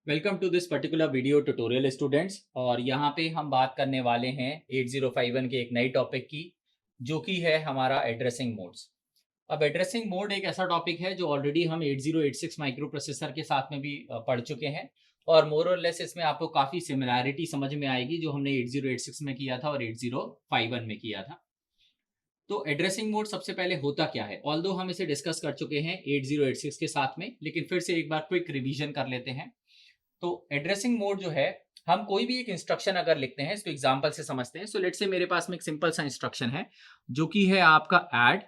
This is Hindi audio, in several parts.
Welcome to this particular video tutorial students. और यहाँ पे हम बात करने वाले हैं 8051 के एक नई टॉपिक की, जो कि है हमारा एड्रेसिंग मोड्स। अब एड्रेसिंग मोड एक ऐसा टॉपिक है जो ऑलरेडी हम 8086 माइक्रो प्रोसेसर के साथ में भी पढ़ चुके हैं, और मोर और लेस इसमें आपको काफ़ी सिमिलैरिटी समझ में आएगी जो हमने 8086 में किया था और 8051 में किया था। तो एड्रेसिंग मोड सबसे पहले होता क्या है, ऑल्दो हम इसे डिस्कस कर चुके हैं 8086 के साथ में, लेकिन फिर से एक बार क्विक रिवीजन कर लेते हैं। तो एड्रेसिंग मोड जो है, हम कोई भी एक इंस्ट्रक्शन अगर लिखते हैं, इसको एग्जांपल से समझते हैं। सो लेट्स से मेरे पास में एक सिंपल सा इंस्ट्रक्शन है जो कि है आपका ऐड,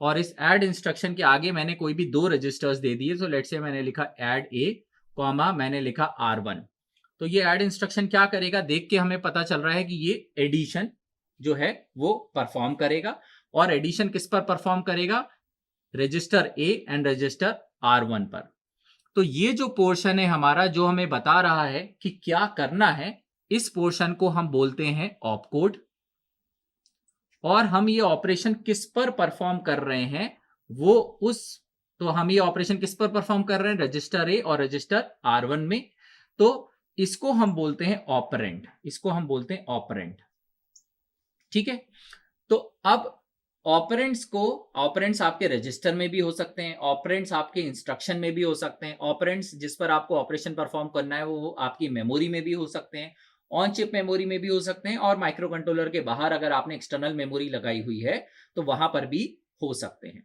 और इस ऐड इंस्ट्रक्शन के आगे मैंने कोई भी दो रजिस्टर्स दे दिए। सो लेट्स से मैंने लिखा ऐड ए कॉमा मैंने लिखा R1। तो ये ऐड इंस्ट्रक्शन क्या करेगा, देख के हमें पता चल रहा है कि ये एडिशन जो है वो परफॉर्म करेगा। और एडिशन किस पर परफॉर्म करेगा, register A and register R1 पर। तो ये जो पोर्शन है हमारा, जो हमें बता रहा है कि क्या करना है, इस पोर्शन को हम बोलते हैं ऑप कोड। और हम ये ऑपरेशन किस पर परफॉर्म कर रहे हैं, वो उस तो हम ये ऑपरेशन किस पर परफॉर्म कर रहे हैं, रजिस्टर ए और रजिस्टर R1 में। तो इसको हम बोलते हैं ऑपरेंड, इसको हम बोलते हैं ऑपरेंड। ठीक है। तो अब ऑपरेंड्स आपके रजिस्टर में भी हो सकते हैं, ऑपरेंड्स आपके इंस्ट्रक्शन में भी हो सकते हैं, ऑपरेंड्स जिस पर आपको ऑपरेशन परफॉर्म करना है वो आपकी मेमोरी में भी हो सकते हैं, ऑन चिप मेमोरी में भी हो सकते हैं, और माइक्रो कंट्रोलर के बाहर अगर आपने एक्सटर्नल मेमोरी लगाई हुई है तो वहां पर भी हो सकते हैं।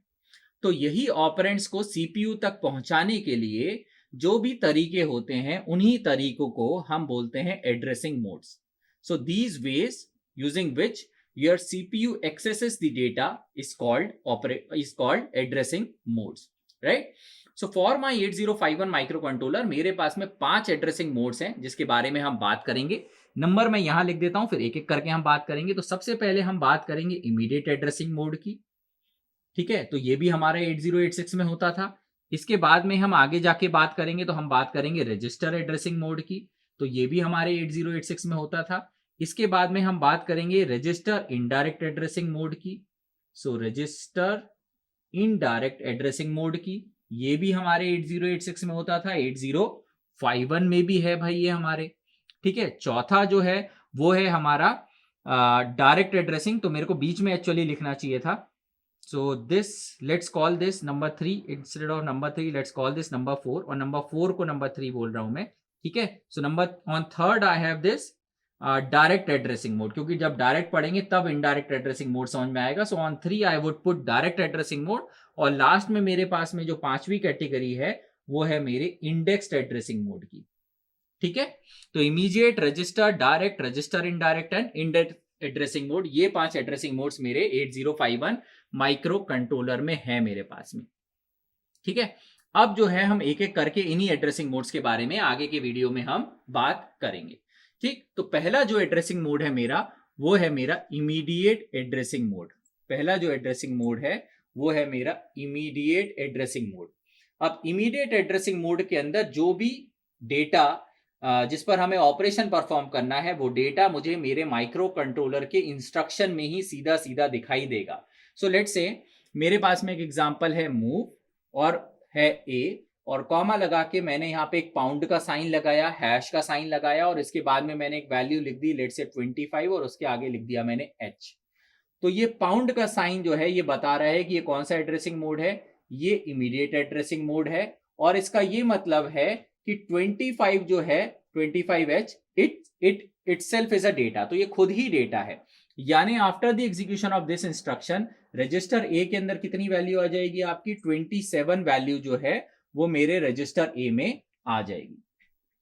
तो यही ऑपरेंड्स को सीपीयू तक पहुंचाने के लिए जो भी तरीके होते हैं, उन्हीं तरीकों को हम बोलते हैं addressing modes. So these veg using which your CPU accesses the data is called addressing modes, right? So for my 8051 microcontroller मेरे पास में 5 एड्रेसिंग मोड्स हैं जिसके बारे में हम बात करेंगे। नंबर मैं यहां लिख देता हूं, फिर एक एक करके हम बात करेंगे। तो सबसे पहले हम बात करेंगे इमीडिएट एड्रेसिंग मोड की। ठीक है, तो ये भी हमारे 8086 में होता था। इसके बाद में हम आगे जाके बात करेंगे तो हम बात करेंगे रजिस्टर एड्रेसिंग मोड की। तो ये भी हमारे 8086 में होता था। इसके बाद में हम बात करेंगे रजिस्टर इनडायरेक्ट एड्रेसिंग मोड की। सो रजिस्टर इनडायरेक्ट एड्रेसिंग मोड की, ये भी हमारे 8086 में होता था, 8051 में भी है भाई ये हमारे। ठीक है, चौथा जो है वो है हमारा डायरेक्ट एड्रेसिंग। तो मेरे को बीच में एक्चुअली लिखना चाहिए था। So this, let's call this number 3 instead of number 3, let's call this number 4, और number 4 को number 3 बोल रहा हूं मैं। ठीक है, so number on third I have this direct addressing mode, क्योंकि जब डायरेक्ट पढ़ेंगे तब इनडायरेक्ट एड्रेसिंग मोड समझ में आएगा। So on 3 I would put direct addressing mode. और लास्ट में मेरे पास में जो पांचवी कैटेगरी है वो है मेरे इंडेक्स्ड एड्रेसिंग मोड की। ठीक है, तो immediate, register, direct, register indirect and indexed addressing mode, ये 5 एड्रेसिंग मोड्स मेरे 8051 माइक्रो कंट्रोलर में है मेरे पास में। ठीक है, अब जो है हम एक एक करके इन्हीं एड्रेसिंग मोड्स के बारे में आगे के वीडियो में हम बात करेंगे। ठीक, तो पहला जो एड्रेसिंग मोड है मेरा, वो है मेरा इमीडिएट एड्रेसिंग मोड। पहला जो एड्रेसिंग मोड है वो है मेरा इमीडिएट एड्रेसिंग मोड। अब इमीडिएट एड्रेसिंग मोड के अंदर जो भी डेटा जिस पर हमें ऑपरेशन परफॉर्म करना है, वो डेटा मुझे मेरे माइक्रो कंट्रोलर के इंस्ट्रक्शन में ही सीधा सीधा दिखाई देगा। सो लेट्स से मेरे पास में एक एग्जांपल है मूव और है ए, और कॉमा लगा के मैंने यहाँ पे एक पाउंड का साइन लगाया, हैश का साइन लगाया, और इसके बाद में मैंने एक वैल्यू लिख दी लेट्स से 25, और उसके आगे लिख दिया मैंने एच। तो ये पाउंड का साइन जो है ये बता रहा है कि ये कौन सा एड्रेसिंग मोड है, ये इमीडिएट एड्रेसिंग मोड है। और इसका ये मतलब है कि 25 जो है 25H it itself is a data, तो ये खुद ही डेटा है। यानी after the execution of this instruction, register A के अंदर कितनी वैल्यू आ जाएगी आपकी, 27 वैल्यू जो है वो मेरे रजिस्टर ए में आ जाएगी।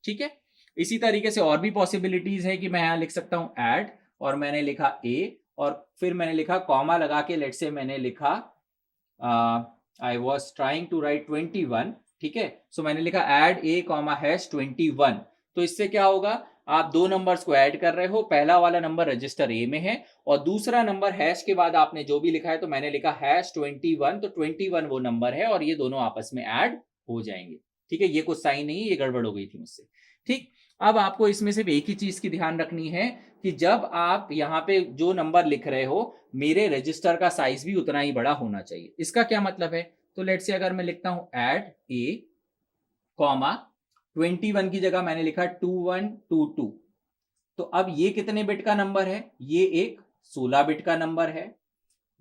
ठीक है, इसी तरीके से और भी पॉसिबिलिटीज है कि मैं यहां लिख सकता हूं ऐड, और मैंने लिखा ए, और फिर मैंने लिखा कॉमा लगा के, लेट्स से मैंने लिखा I was trying to write 21। ठीक है, सो मैंने लिखा ऐड ए कॉमा हैश 21। तो इससे क्या होगा, आप दो नंबर्स को ऐड कर रहे हो, पहला वाला नंबर रजिस्टर ए में है और दूसरा नंबर हैश के बाद आपने जो भी लिखा है, तो मैंने लिखा हैश 21, तो 21 वो नंबर है और ये दोनों आपस में ऐड हो जाएंगे। ठीक है, ये कुछ साइन नहीं, ये गड़बड़ हो गई थी मुझसे। ठीक, अब आपको इसमें सिर्फ एक ही चीज की ध्यान रखनी है कि जब आप यहाँ पे जो नंबर लिख रहे हो, मेरे रजिस्टर का साइज भी उतना ही बड़ा होना चाहिए। इसका क्या मतलब है, तो लेट्स से अगर मैं लिखता हूं ऐड ए कॉमा 21 की जगह मैंने लिखा 2122। तो अब ये कितने बिट का नंबर है? ये एक 16 बिट का नंबर है।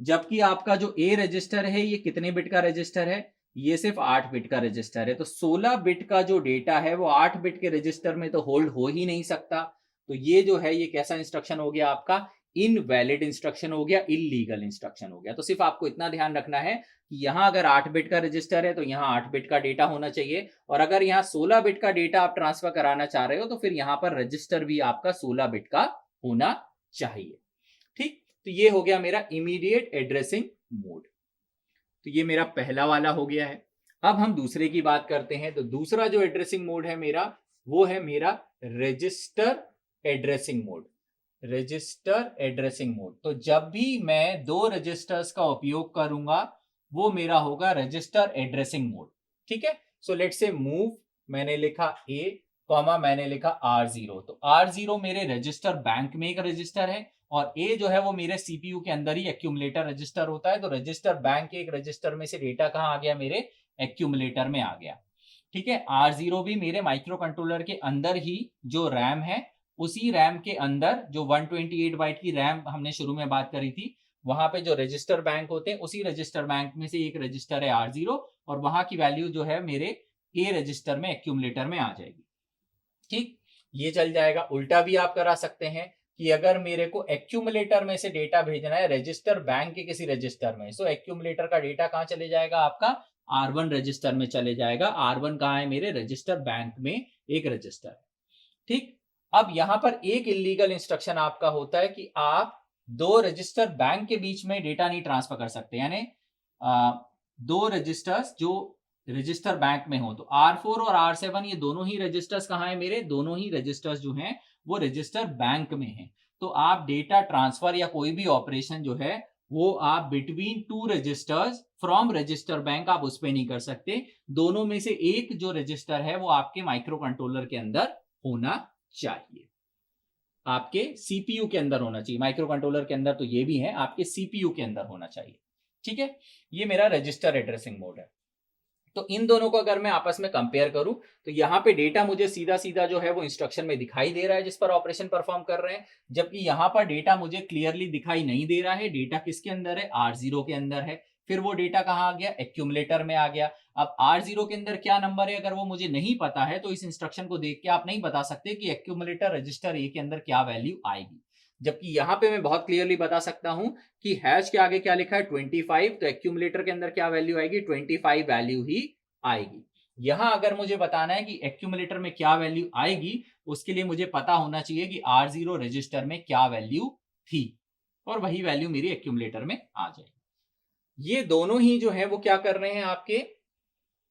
जबकि आपका जो ए रजिस्टर है ये कितने बिट का रजिस्टर है? ये सिर्फ 8 बिट का रजिस्टर है। तो 16 बिट का जो डेटा है वो 8 बिट के रजिस्टर में तो होल्ड हो ही नहीं सकता। तो ये जो है ये कैसा इंस्ट्रक्शन हो गया आपका? इनवैलिड इंस्ट्रक्शन हो गया, इलीगल इंस्ट्रक्शन हो गया। तो सिर्फ आपको इतना ध्यान रखना है कि यहां अगर 8 बिट का रजिस्टर है तो यहां 8 बिट का डेटा होना चाहिए, और अगर यहां 16 बिट का डेटा आप ट्रांसफर कराना चाह रहे हो तो फिर यहां पर रजिस्टर भी आपका 16 बिट का होना चाहिए। ठीक, तो ये हो गया मेरा इमीडिएट एड्रेसिंग मोड। तो ये मेरा पहला वाला हो गया है। अब हम दूसरे की बात करते हैं। तो दूसरा जो एड्रेसिंग मोड है मेरा, वो है मेरा register addressing mode. Register addressing mode, तो जब भी मैं दो रजिस्टर्स का उपयोग करूंगा वो मेरा होगा रजिस्टर एड्रेसिंग मोड। ठीक है, सो लेट्स से मूव, मैंने लिखा ए कॉमा मैंने लिखा R0। तो R0 मेरे रजिस्टर बैंक में एक रजिस्टर है, और ए जो है वो मेरे सीपीयू के अंदर ही एक्यूमुलेटर रजिस्टर होता है। तो रजिस्टर बैंक के एक रजिस्टर में से डेटा कहां आ गया? मेरे एक्यूमुलेटर में आ गया। ठीक है, R0 भी मेरे माइक्रो कंट्रोलर के अंदर ही जो रैम है, उसी रैम के अंदर जो 128 बाइट की रैम हमने शुरू में बात करी थी, वहां पे जो रजिस्टर बैंक होते हैं उसी रजिस्टर बैंक में से एक रजिस्टर है R0, और वहां की वैल्यू जो है मेरे ए रजिस्टर में एक्यूमुलेटर में आ जाएगी। ठीक, ये चल जाएगा। उल्टा भी आप करा सकते हैं कि अगर मेरे को एक्यूमुलेटर में से डेटा भेजना है रजिस्टर बैंक के किसी रजिस्टर में, सो एक्यूमुलेटर का डेटा कहां चले जाएगा? आपका R1 रजिस्टर में चले जाएगा। R1 कहां है? मेरे रजिस्टर बैंक में एक रजिस्टर है। ठीक, अब यहां पर एक इलीगल इंस्ट्रक्शन आपका होता है कि आप दो रजिस्टर बैंक के बीच में डेटा नहीं ट्रांसफर कर सकते। यानी दो रजिस्टर्स जो रजिस्टर बैंक में हो, तो R4 और R7 ये दोनों ही रजिस्टर्स कहां है? मेरे दोनों ही रजिस्टर्स जो हैं वो रजिस्टर बैंक में हैं। तो आप डेटा ट्रांसफर या कोई भी ऑपरेशन जो है वो आप between two registers from register bank आप उस पर नहीं कर सकते। दोनों में से एक जो रजिस्टर है वो आपके माइक्रो कंट्रोलर के अंदर होना चाहिए, आपके सीपीयू के अंदर होना चाहिए। माइक्रो कंट्रोलर के अंदर तो ये भी है, आपके सीपीयू के अंदर होना चाहिए। ठीक है, ये मेरा रजिस्टर एड्रेसिंग मोड है। तो इन दोनों को अगर मैं आपस में कंपेयर करूं तो यहाँ पे डेटा मुझे सीधा सीधा जो है वो इंस्ट्रक्शन में दिखाई दे रहा है जिस पर ऑपरेशन परफॉर्म कर रहे हैं, जबकि यहाँ पर डेटा मुझे क्लियरली दिखाई नहीं दे रहा है। डेटा किसके अंदर है? R0 के अंदर है। फिर वो डेटा कहाँ आ गया? एक्यूमुलेटर में आ गया। अब R0 के अंदर क्या नंबर है अगर वो मुझे नहीं पता है तो इस इंस्ट्रक्शन को देख के आप नहीं बता सकते कि एक्यूमुलेटर रजिस्टर ए के अंदर क्या वैल्यू आएगी। जबकि यहां पे मैं बहुत क्लियरली बता सकता हूं कि हैश के आगे क्या लिखा है? 25। तो एक्यूमुलेटर के अंदर क्या वैल्यू आएगी? 25 वैल्यू ही आएगी। यहां अगर मुझे बताना है कि एक्यूमुलेटर में क्या वैल्यू आएगी, उसके लिए मुझे पता होना चाहिए कि R0 रजिस्टर में क्या वैल्यू थी, और वही वैल्यू मेरी एक्यूमुलेटर में आ जाएगी। ये दोनों ही जो है वो क्या कर रहे हैं आपके,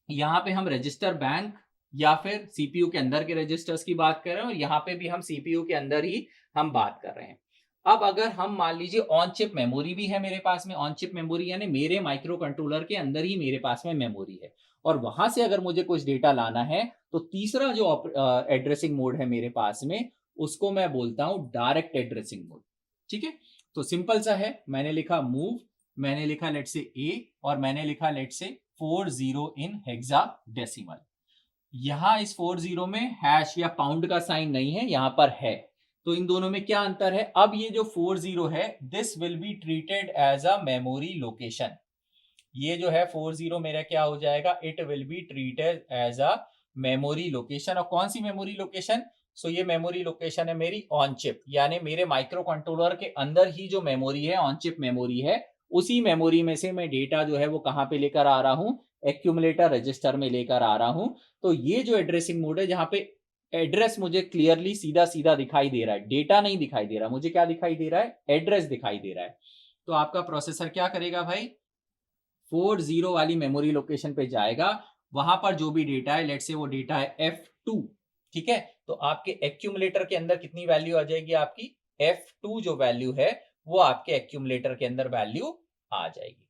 यहां पे हम रजिस्टर बैंक या फिर सीपीयू के अंदर के रजिस्टर्स की बात कर रहे हैं, और यहां पे भी हम सीपीयू के अंदर ही हम बात कर रहे हैं। अब अगर हम मान लीजिए ऑन चिप मेमोरी भी है मेरे पास में, ऑन चिप मेमोरी यानी मेरे माइक्रो कंट्रोलर के अंदर ही मेरे पास में मेमोरी है, और वहां से अगर मुझे कुछ डेटा लाना है तो तीसरा जो एड्रेसिंग मोड है मेरे पास में, उसको मैं बोलता हूं डायरेक्ट एड्रेसिंग मोड। ठीक है, तो सिंपल सा है, मैंने लिखा मूव, मैंने लिखा लेट से ए, और मैंने लिखा लेट से 40 इन हेक्साडेसिमल। यहां इस 40 में हैश या पाउंड का साइन नहीं है, यहां पर है। तो इन दोनों में क्या अंतर है? अब ये जो 40 है, this will be treated as a memory location. ये जो है 40 मेरा क्या हो जाएगा? It will be treated as a memory location. और कौन सी मेमोरी लोकेशन? सो ये मेमोरी लोकेशन है मेरी ऑन चिप, यानी मेरे माइक्रो कंट्रोलर के अंदर ही जो मेमोरी है, ऑन चिप मेमोरी है, उसी मेमोरी में से मैं डेटा जो है वो कहां पे लेकर आ रहा हूं? एक्यूमुलेटर रजिस्टर में लेकर आ रहा हूं। तो ये जो एड्रेसिंग मोड है, जहां पे एड्रेस मुझे क्लियरली सीधा सीधा दिखाई दे रहा है, डेटा नहीं दिखाई दे रहा, मुझे क्या दिखाई दे रहा है? एड्रेस दिखाई दे रहा है। तो आपका प्रोसेसर क्या करेगा भाई? 40 वाली मेमोरी लोकेशन पे जाएगा, वहां पर जो भी डेटा है, लेट से वो डेटा है F2। ठीक है, तो आपके एक्यूमुलेटर के अंदर कितनी वैल्यू आ जाएगी? आपकी F2 जो वैल्यू है वो आपके एक्यूमुलेटर के अंदर वैल्यू आ जाएगी।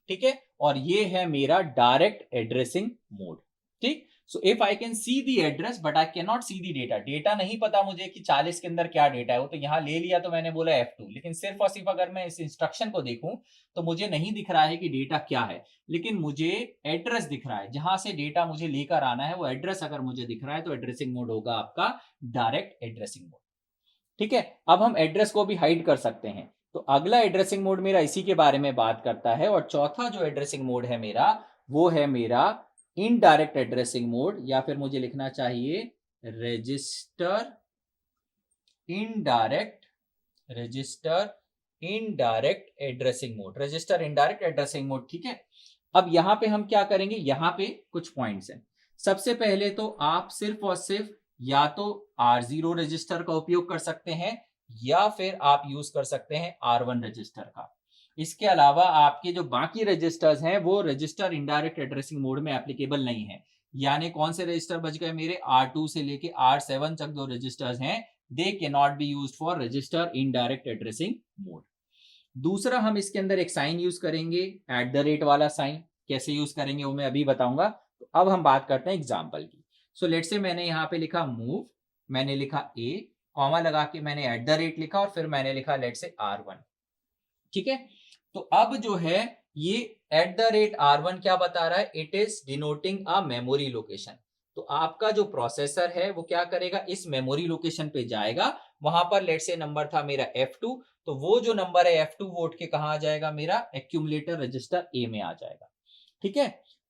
ठीक है, और ये है मेरा डायरेक्ट एड्रेसिंग मोड। ठीक, so if I can see the address but I can not see the data, data नहीं पता मुझे कि 40 के अंदर क्या डेटा है, वो तो यहाँ ले लिया तो मैंने बोला F2, लेकिन सिर्फ और सिर्फ अगर मैं इस इंस्ट्रक्शन को देखूं तो मुझे नहीं दिख रहा है कि डेटा क्या है, लेकिन मुझे एड्रेस दिख रहा है, जहां से डेटा मुझे लेकर आना है वो एड्रेस अगर मुझे दिख रहा है तो एड्रेसिंग मोड होगा आपका डायरेक्ट एड्रेसिंग मोड। ठीक है, अब हम एड्रेस को भी हाइड कर सकते हैं। तो अगला एड्रेसिंग मोड मेरा इसी के बारे में बात करता है, और चौथा जो एड्रेसिंग मोड है मेरा, वो है मेरा इनडायरेक्ट एड्रेसिंग मोड, या फिर मुझे लिखना चाहिए register indirect addressing mode, register indirect addressing mode. ठीक है, अब यहां पे हम क्या करेंगे, यहां पे कुछ पॉइंट्स हैं। सबसे पहले तो आप सिर्फ और सिर्फ या तो R0 रजिस्टर का उपयोग कर सकते हैं या फिर आप यूज कर सकते हैं R1 रजिस्टर का। इसके अलावा आपके जो बाकी रजिस्टर्स हैं वो रजिस्टर इनडायरेक्ट एड्रेसिंग मोड में एप्लीकेबल नहीं है। यानी कौन से रजिस्टर बच गए मेरे, R2 से लेके R7 तक जो रजिस्टर्स हैं, they can not be used for register indirect addressing mode. दूसरा, हम इसके अंदर एक साइन यूज करेंगे, @ वाला साइन। कैसे यूज करेंगे वो मैं अभी बताऊंगा। तो अब हम बात करते हैं एग्जाम्पल की। सो लेट से मैंने यहाँ पे लिखा मूव, मैंने लिखा a, कॉमा लगा के मैंने @ लिखा और फिर मैंने लिखा लेट से R1। ठीक है, तो अब जो है ये @R1 क्या बता रहा है, it is denoting a memory location. तो आपका जो प्रोसेसर है वो क्या करेगा, इस मेमोरी लोकेशन पे जाएगा, वहां पर लेट से नंबर था मेरा F2, तो वो जो नंबर है F2 वो उठ के कहां आ जाएगा, मेरा एक्यूमुलेटर रजिस्टर A में आ जाएगा। ठीक है,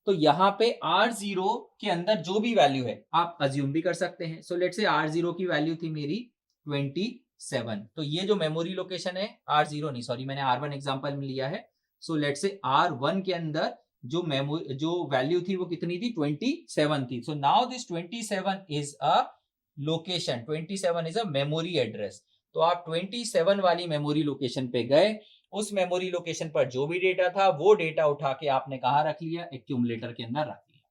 तो यहाँ पे R0 के अंदर जो भी वैल्यू है आप अज्यूम भी कर सकते हैं। सो लेट से R0 की वैल्यू थी मेरी 27, तो ये जो मेमोरी लोकेशन है, R0 नहीं सॉरी मैंने R1 एग्जांपल में लिया है। सो लेट से R1 के अंदर जो मेमोरी जो वैल्यू थी वो कितनी थी, 27 थी। So now this 27 is a location, 27 is a memory address. तो आप 27 वाली मेमोरी लोकेशन पे गए, उस मेमोरी लोकेशन पर जो भी डेटा था वो डेटा उठा के आपने कहां रख लिया, एक्यूमुलेटर के अंदर रख लिया।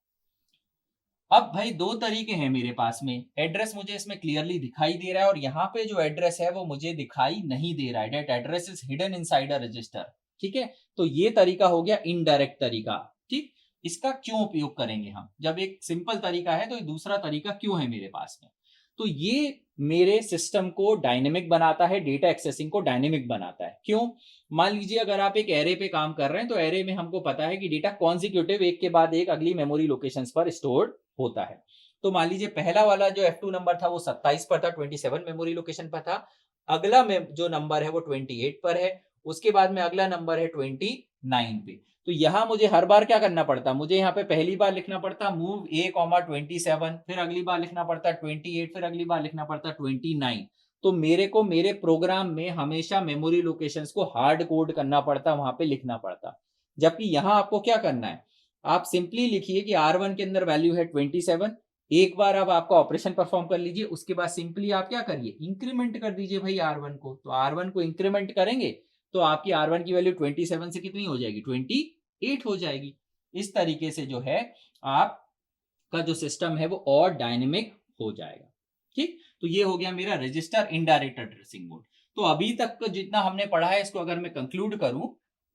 अब भाई दो तरीके हैं मेरे पास में, एड्रेस मुझे इसमें क्लियरली दिखाई दे रहा है और यहाँ पे जो एड्रेस है वो मुझे दिखाई नहीं दे रहा है, that address is hidden inside a resistor. ठीक है, तो ये तरीका हो गया इनडायरेक्ट तरीका। ठीक, इसका क्यों उपयोग करेंगे हम, जब एक सिंपल तरीका है तो दूसरा तरीका क्यों है मेरे पास में। तो ये मेरे सिस्टम को डायनेमिक बनाता है, डेटा एक्सेसिंग को डायनेमिक बनाता है। क्यों, मान लीजिए अगर आप एक एरे पे काम कर रहे हैं तो एरे में हमको पता है कि डेटा कॉन्जिक्यूटिव एक के बाद एक अगली मेमोरी लोकेशंस पर स्टोर्ड होता है। तो मान लीजिए पहला वाला जो F2 नंबर था वो 27 पर था, 27 मेमोरी लोकेशन पर था। अगला में जो नंबर है वो 28 पर है, उसके बाद में अगला नंबर है 29 पे। तो यहां मुझे हर बार क्या करना पड़ता, मुझे यहाँ पे पहली बार लिखना पड़ता मूव A, 27, फिर अगली बार लिखना पड़ता 28, फिर अगली बार लिखना पड़ता 29। तो मेरे को मेरे प्रोग्राम में हमेशा मेमोरी लोकेशंस को हार्ड कोड करना पड़ता, वहां पे लिखना पड़ता। जबकि यहां आपको क्या करना है, आप सिंपली लिखिए कि R1 के अंदर वैल्यू है 27, एक बार अब आपका ऑपरेशन परफॉर्म कर लीजिए, उसके बाद सिंपली आप क्या करिए, इंक्रीमेंट कर दीजिए भाई R1 को। तो R1 को इंक्रीमेंट करेंगे तो आपकी R1 की वैल्यू 27 से कितनी हो जाएगी, 28 हो जाएगी। इस तरीके से जो है आपका जो सिस्टम है वो और डायनेमिक हो जाएगा। ठीक, तो ये हो गया मेरा रजिस्टर इनडायरेक्ट एड्रेसिंग मोड। तो अभी तक का जितना हमने पढ़ा है इसको अगर मैं कंक्लूड करूं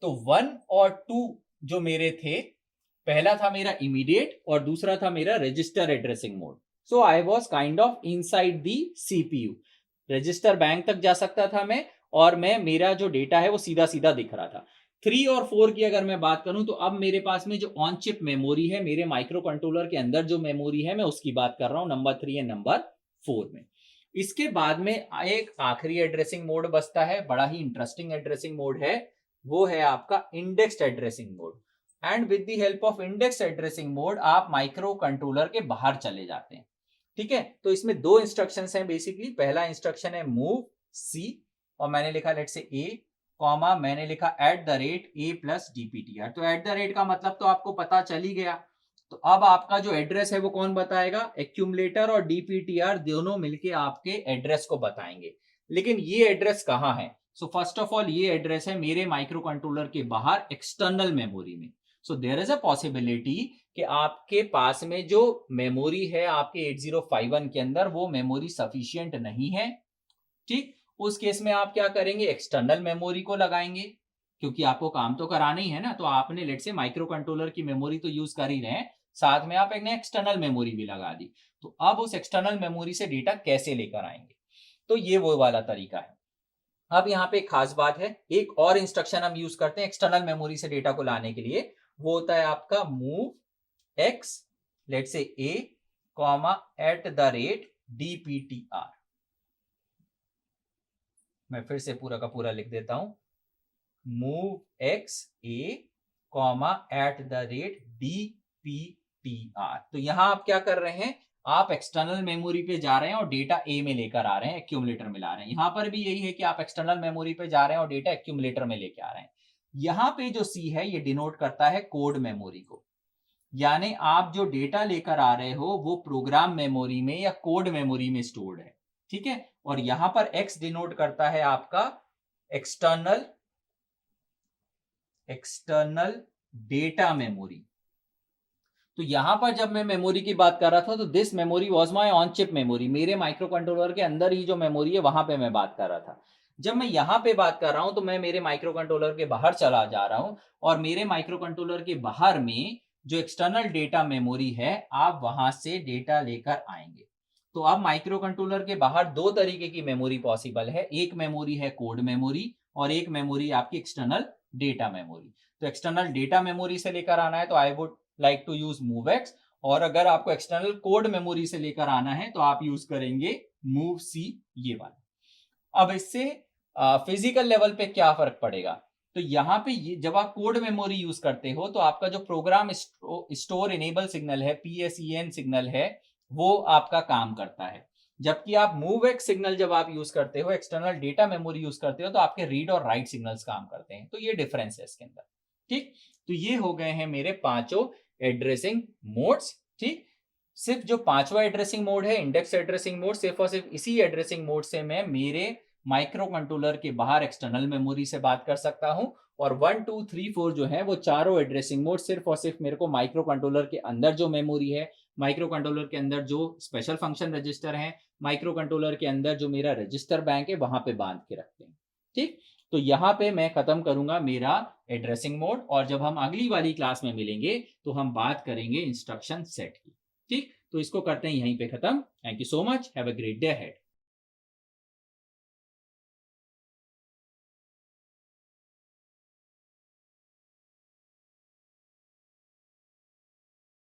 तो 1 और 2 जो मेरे थे, पहला था मेरा इमीडिएट और दूसरा था मेरा register addressing mode. So I was kind of inside the CPU, register bank तक जा सकता था मैं, और मैं मेरा जो डेटा है वो सीधा सीधा दिख रहा था। 3 और 4 की अगर मैं बात करूं तो अब मेरे पास में जो ऑन चिप मेमोरी है, मेरे माइक्रो कंट्रोलर के अंदर जो मेमोरी है मैं उसकी बात कर रहा हूं, नंबर 3 एंड नंबर 4 में। इसके बाद में एक आखिरी एड्रेसिंग मोड बचता है, बड़ा ही इंटरेस्टिंग एड्रेसिंग मोड है, वो है आपका indexed addressing mode. And with the help of index addressing mode आप माइक्रो कंट्रोलर के बाहर चले जाते हैं। ठीक है, तो इसमें दो इंस्ट्रक्शंस हैं बेसिकली। पहला इंस्ट्रक्शन है मूव सी, और मैंने लिखा लेट से ए, कॉमा मैंने लिखा @A + DPTR। तो @ का मतलब तो आपको पता चल ही गया। तो अब आपका जो एड्रेस है वो कौन बताएगा, एक्यूमुलेटर और DPTR दोनों मिलके आपके एड्रेस को बताएंगे। लेकिन ये एड्रेस कहां है, सो फर्स्ट ऑफ ऑल ये एड्रेस है मेरे माइक्रो कंट्रोलर के बाहर एक्सटर्नल मेमोरी में। So there is a possibility कि आपके पास में जो मेमोरी है आपके 8051 के अंदर वो मेमोरी सफिशिएंट नहीं है। ठीक, उस केस में आप क्या करेंगे, एक्सटर्नल मेमोरी को लगाएंगे, क्योंकि आपको काम तो कराना ही है ना। तो आपने लेट से माइक्रो कंट्रोलर की मेमोरी तो यूज कर ही रहे हैं, साथ में आप एक एक्सटर्नल मेमोरी भी लगा दी। तो अब उस एक्सटर्नल मेमोरी से डेटा कैसे लेकर आएंगे, तो ये वो वाला तरीका है। अब यहाँ पे एक खास बात है, एक और इंस्ट्रक्शन हम यूज करते हैं एक्सटर्नल मेमोरी से डेटा को लाने के लिए, वो होता है आपका move X let say A comma at the rate DPTR. मैं फिर से पूरा का पूरा लिख देता हूं, move X A comma at the rate DPTR. तो यहां आप क्या कर रहे हैं, आप एक्सटर्नल मेमोरी पे जा रहे हैं और डेटा ए में लेकर आ रहे हैं, एक्यूमुलेटर में ला रहे हैं। यहां पर भी यही है कि आप एक्सटर्नल मेमोरी पे जा रहे हैं और डेटा एक्यूमुलेटर में लेके आ रहे हैं। यहां पे जो सी है ये डिनोट करता है कोड मेमोरी को, यानी आप जो डेटा लेकर आ रहे हो वो प्रोग्राम मेमोरी में या कोड मेमोरी में स्टोर्ड है, ठीक है। और यहां पर एक्स डिनोट करता है आपका एक्सटर्नल डेटा मेमोरी। तो यहां पर जब मैं मेमोरी की बात कर रहा था तो this memory was my on chip memory, मेरे माइक्रो कंट्रोलर के अंदर ही जो मेमोरी है वहां पे मैं बात कर रहा था। जब मैं यहां पे बात कर रहा हूं तो मैं मेरे माइक्रो कंट्रोलर के बाहर चला जा रहा हूं और मेरे माइक्रो कंट्रोलर के बाहर में जो एक्सटर्नल डेटा मेमोरी है आप वहां से डेटा लेकर आएंगे। तो अब माइक्रो कंट्रोलर के बाहर दो तरीके की मेमोरी पॉसिबल है, एक मेमोरी है कोड मेमोरी और एक मेमोरी आपकी एक्सटर्नल डेटा मेमोरी। तो एक्सटर्नल डेटा मेमोरी से लेकर आना है तो I would like to use move X, और अगर आपको एक्सटर्नल कोड मेमोरी से लेकर आना है तो आप यूज करेंगे मूव सी, ये वाला। अब इससे फिजिकल लेवल पे क्या फर्क पड़ेगा, तो यहाँ पे ये जब आप कोड मेमोरी यूज करते हो तो आपका जो प्रोग्राम स्टोर इनेबल सिग्नल है, PSEN सिग्नल है, वो आपका काम करता है। जबकि आप मूवएक्स सिग्नल जब आप यूज करते हो, एक्सटर्नल डेटा मेमोरी यूज करते हो, तो आपके रीड और राइट सिग्नल्स काम करते हैं। तो ये डिफरेंस है इसके अंदर, ठीक। तो ये हो गए हैं मेरे पांचों एड्रेसिंग मोड्स, ठीक। सिर्फ जो पांचवा एड्रेसिंग मोड है इंडेक्स एड्रेसिंग मोड, सिर्फ और सिर्फ इसी एड्रेसिंग मोड से मैं मेरे माइक्रो कंट्रोलर के बाहर एक्सटर्नल मेमोरी से बात कर सकता हूं। और 1 2 3 4 जो है वो चारों एड्रेसिंग मोड सिर्फ और सिर्फ मेरे को माइक्रो कंट्रोलर के अंदर जो मेमोरी है, माइक्रो कंट्रोलर के अंदर जो स्पेशल फंक्शन रजिस्टर है, माइक्रो कंट्रोलर के अंदर जो मेरा रजिस्टर बैंक है, वहां पे बांध के रखते हैं, ठीक। तो यहाँ पे मैं खत्म करूंगा मेरा एड्रेसिंग मोड, और जब हम अगली वाली क्लास में मिलेंगे तो हम बात करेंगे इंस्ट्रक्शन सेट की, ठीक। तो इसको करते हैं यहीं पे खत्म। Thank you so much, have a great day ahead.